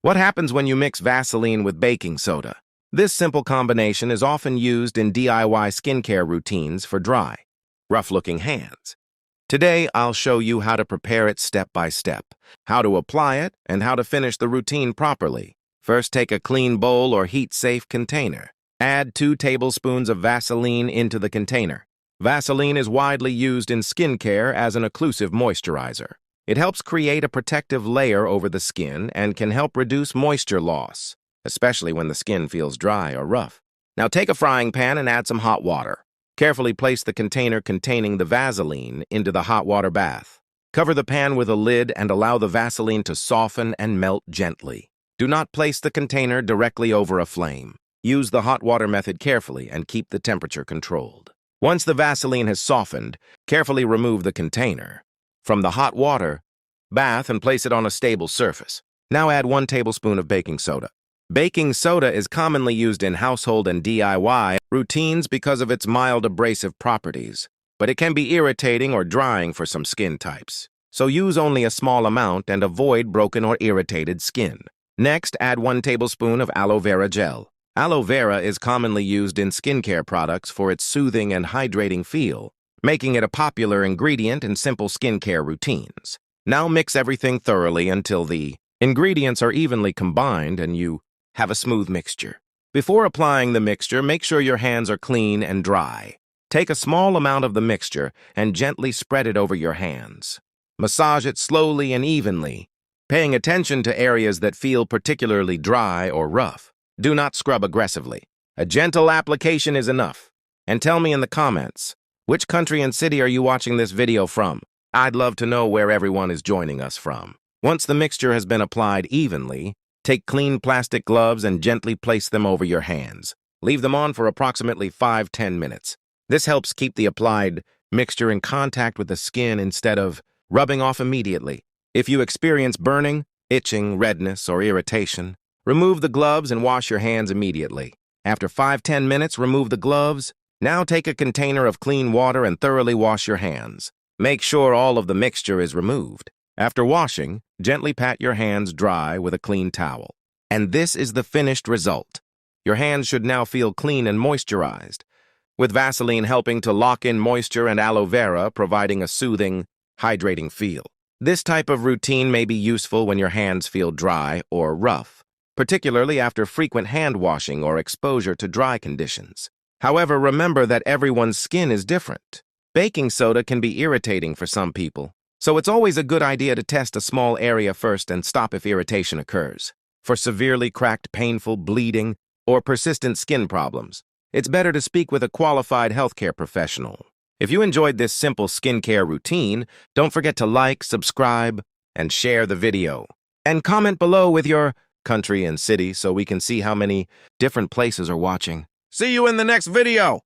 What happens when you mix Vaseline with baking soda? This simple combination is often used in DIY skincare routines for dry, rough-looking hands. Today, I'll show you how to prepare it step by step, how to apply it, and how to finish the routine properly. First, take a clean bowl or heat-safe container. Add 2 tablespoons of Vaseline into the container. Vaseline is widely used in skincare as an occlusive moisturizer. It helps create a protective layer over the skin and can help reduce moisture loss, especially when the skin feels dry or rough. Now take a frying pan and add some hot water. Carefully place the container containing the Vaseline into the hot water bath. Cover the pan with a lid and allow the Vaseline to soften and melt gently. Do not place the container directly over a flame. Use the hot water method carefully and keep the temperature controlled. Once the Vaseline has softened, carefully remove the container from the hot water bath and place it on a stable surface. Now add 1 tablespoon of baking soda. Baking soda is commonly used in household and DIY routines because of its mild abrasive properties, but it can be irritating or drying for some skin types. So use only a small amount and avoid broken or irritated skin. Next, add 1 tablespoon of aloe vera gel. Aloe vera is commonly used in skincare products for its soothing and hydrating feel, making it a popular ingredient in simple skincare routines. Now mix everything thoroughly until the ingredients are evenly combined and you have a smooth mixture. Before applying the mixture, make sure your hands are clean and dry. Take a small amount of the mixture and gently spread it over your hands. Massage it slowly and evenly, paying attention to areas that feel particularly dry or rough. Do not scrub aggressively. A gentle application is enough. And tell me in the comments, which country and city are you watching this video from? I'd love to know where everyone is joining us from. Once the mixture has been applied evenly, take clean plastic gloves and gently place them over your hands. Leave them on for approximately 5–10 minutes. This helps keep the applied mixture in contact with the skin instead of rubbing off immediately. If you experience burning, itching, redness, or irritation, remove the gloves and wash your hands immediately. After 5–10 minutes, remove the gloves. Now take a container of clean water and thoroughly wash your hands. Make sure all of the mixture is removed. After washing, gently pat your hands dry with a clean towel. And this is the finished result. Your hands should now feel clean and moisturized, with Vaseline helping to lock in moisture and aloe vera providing a soothing, hydrating feel. This type of routine may be useful when your hands feel dry or rough, particularly after frequent hand washing or exposure to dry conditions. However, remember that everyone's skin is different. Baking soda can be irritating for some people, so it's always a good idea to test a small area first and stop if irritation occurs. For severely cracked, painful, bleeding, or persistent skin problems, it's better to speak with a qualified healthcare professional. If you enjoyed this simple skincare routine, don't forget to like, subscribe, and share the video. And comment below with your country and city so we can see how many different places are watching. See you in the next video!